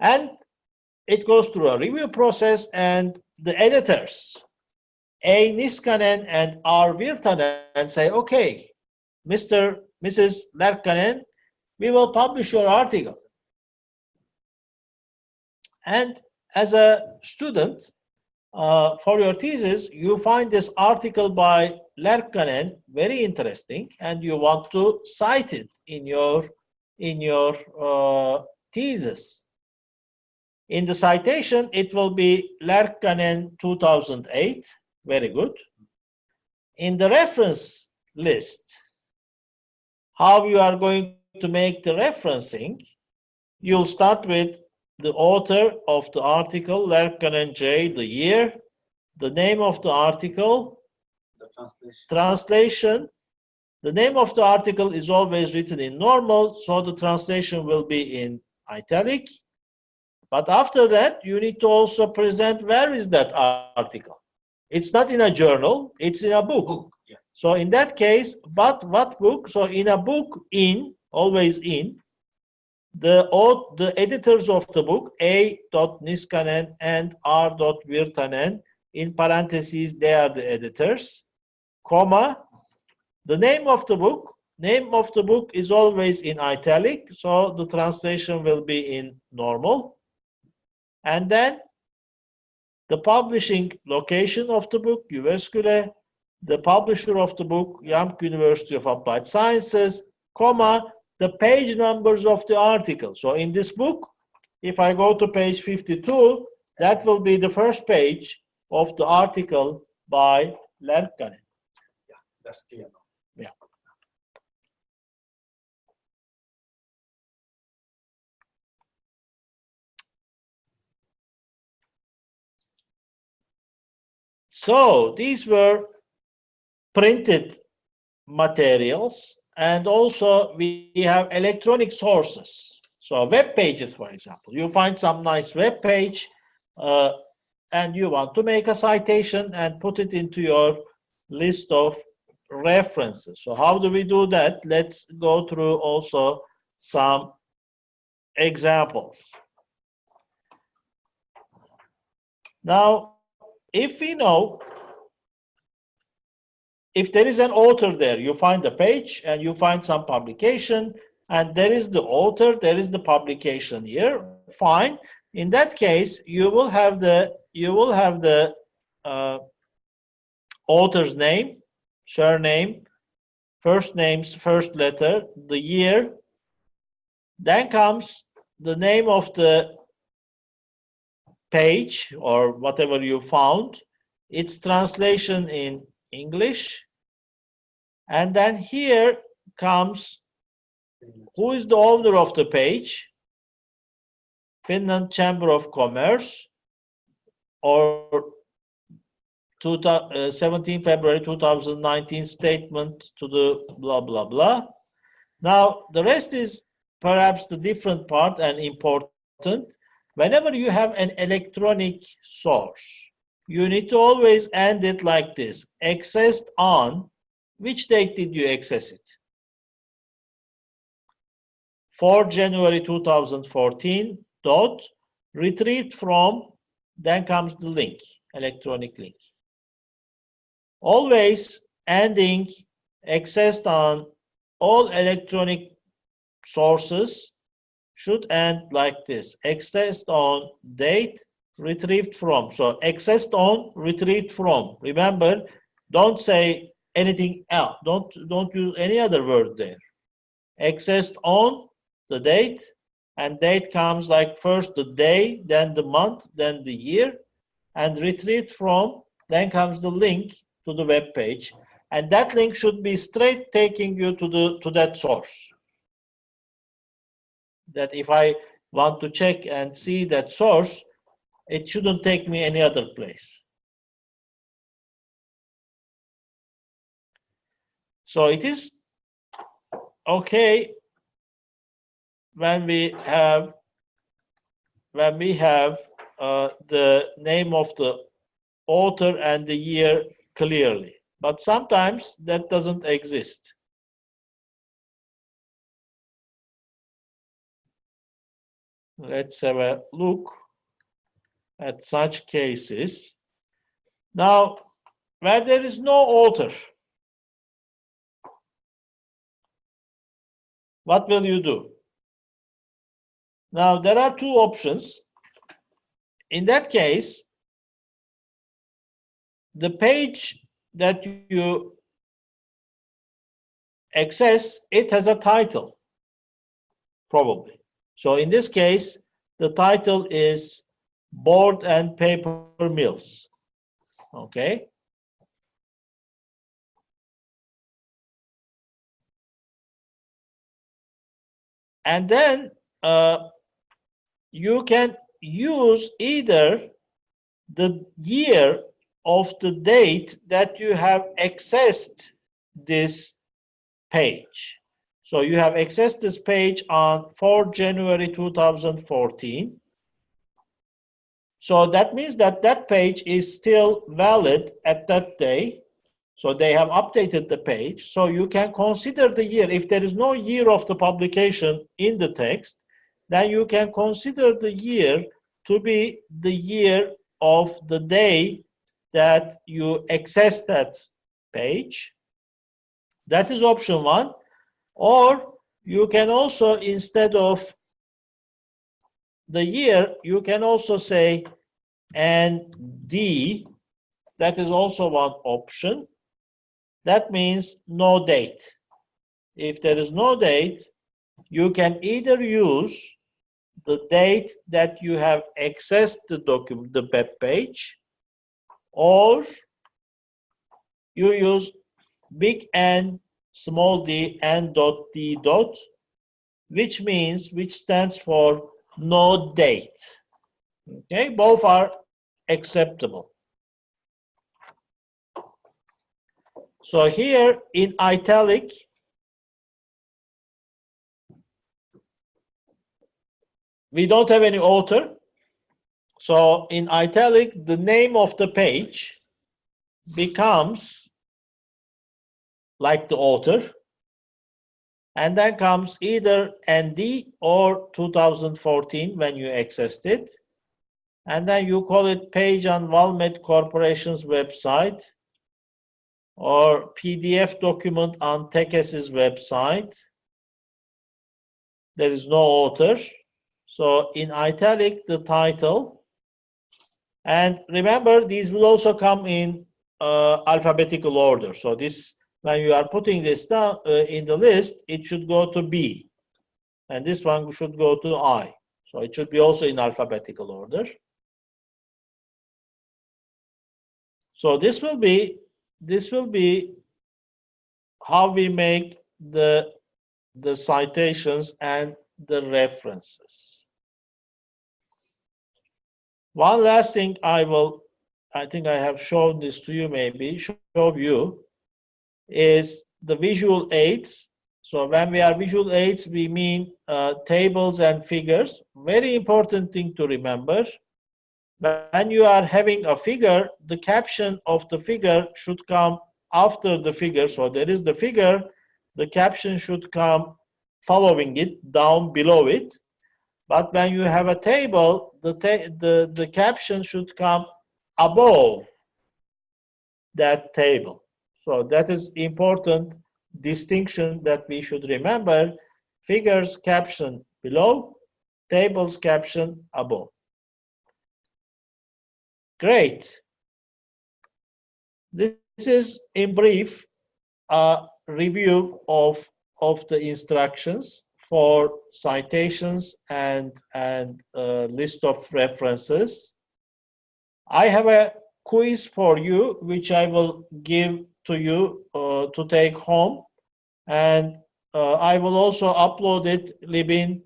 And it goes through a review process, and the editors, A. Niskanen and R. Virtanen, say, okay, Mr. Mrs. Lärkkanen, we will publish your article. And as a student, for your thesis, you find this article by Lärkkanen very interesting, and you want to cite it in your thesis. In the citation, it will be Lärkkanen 2008, Very good. In the reference list, how you are going to make the referencing, you'll start with the author of the article, Lerkanen J, the year, the name of the article, The translation. The name of the article is always written in normal, so the translation will be in italic. But after that, you need to also present where is that article. It's not in a journal, it's in a book. Yeah. So in that case, but what book? So in a book, in, always in, the editors of the book, A. Niskanen and R. Virtanen, in parentheses, they are the editors, comma, the name of the book. Name of the book is always in italic, so the translation will be in normal. And then the publishing location of the book, Jyväskylä, the publisher of the book, YAMK University of Applied Sciences, comma, the page numbers of the article. So in this book, if I go to page 52, that will be the first page of the article by Lerkanen. Yeah, that's clear now. Yeah. So these were printed materials, and also we have electronic sources. So web pages, for example, you find some nice web page and you want to make a citation and put it into your list of references. So how do we do that? Let's go through also some examples. Now, if we know, if there is an author there, you find the page and you find some publication, and there is the author, there is the publication here, fine. In that case, you will have the author's name, surname, first names, first letter, the year. Then comes the name of the page or whatever you found, its translation in English. And then here comes who is the owner of the page, Finland Chamber of Commerce, or 17 February 2019 statement to the blah, blah, blah. Now, the rest is perhaps the different part and important. Whenever you have an electronic source, you need to always end it like this. Accessed on, which date did you access it? 4 January 2014, dot, retrieved from, then comes the link, electronic link. Always ending accessed on all electronic sources should end like this. Accessed on, date, retrieved from. So accessed on, retrieved from. Remember, don't say anything else. Don't use any other word there. Accessed on, the date, and date comes like first the day, then the month, then the year, and retrieved from, then comes the link to the web page, and that link should be straight taking you to that source. That if I want to check and see that source, it shouldn't take me any other place. So it is okay when we have the name of the author and the year clearly, but sometimes that doesn't exist. Let's have a look at such cases. Now, where there is no author, what will you do? Now, there are two options. In that case, the page that you access, it has a title, probably. So in this case, the title is Board and Paper Mills. Okay. And then you can use either the year of the date that you have accessed this page. So you have accessed this page on 4 January 2014. So that means that that page is still valid at that day. So they have updated the page. So you can consider the year. If there is no year of the publication in the text, then you can consider the year to be the year of the day that you access that page. That is option one. Or you can also, instead of the year, you can also say ND. That is also one option. That means no date. If there is no date, you can either use the date that you have accessed the document, the web page, or you use big N, small d, N dot D dot, which stands for no date. Okay, both are acceptable. So here in italic, we don't have any author. So in italic, the name of the page becomes like the author. And then comes either ND or 2014 when you accessed it. And then you call it page on Valmet Corporation's website, or PDF document on Tekes's website. There is no author. So in italic, the title. And remember, these will also come in alphabetical order. So this, when you are putting this down in the list, it should go to B. And this one should go to I. So it should be also in alphabetical order. So this will be how we make the citations and the references. One last thing I think I have shown this to you, maybe show you, is the visual aids. So when we are visual aids, we mean tables and figures. Very important thing to remember. When you are having a figure, the caption of the figure should come after the figure. So there is the figure, the caption should come following it, down below it. But when you have a table, the caption should come above that table. So that is important distinction that we should remember. Figures caption below, tables caption above. Great. This is, in brief, a review of the instructions for citations and list of references. I have a quiz for you, which I will give to you to take home, and I will also upload it, Libin,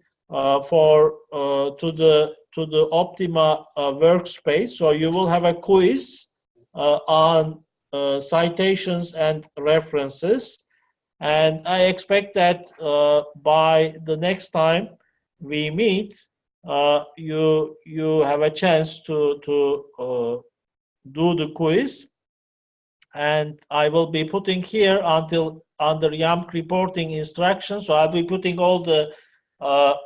to the Optima workspace. So you will have a quiz on citations and references. And I expect that by the next time we meet, you have a chance to do the quiz. And I will be putting here under YAML reporting instructions. So I'll be putting all the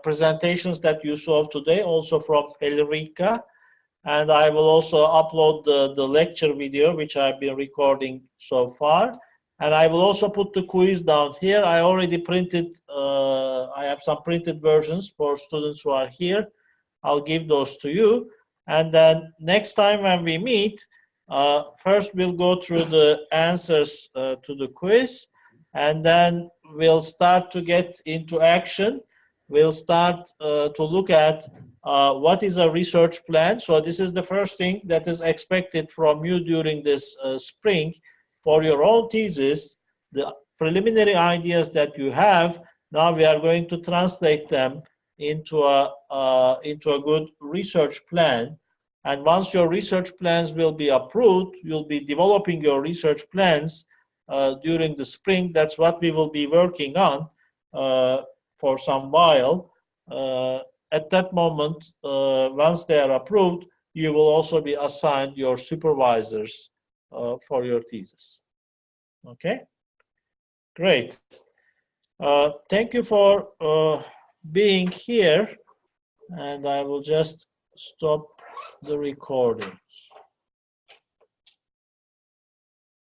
presentations that you saw today, also from Elrika. And I will also upload the lecture video, which I've been recording so far. And I will also put the quiz down here. I already printed, I have some printed versions for students who are here. I'll give those to you. And then next time when we meet, first we'll go through the answers to the quiz, and then we'll start to get into action. We'll start to look at what is a research plan. So this is the first thing that is expected from you during this spring for your own thesis. The preliminary ideas that you have Now we are going to translate them into a good research plan. And once your research plans will be approved, you'll be developing your research plans during the spring. That's what we will be working on for some while. At that moment, once they are approved, you will also be assigned your supervisors for your thesis. Okay? Great. Thank you for being here, and I will just stop the recording.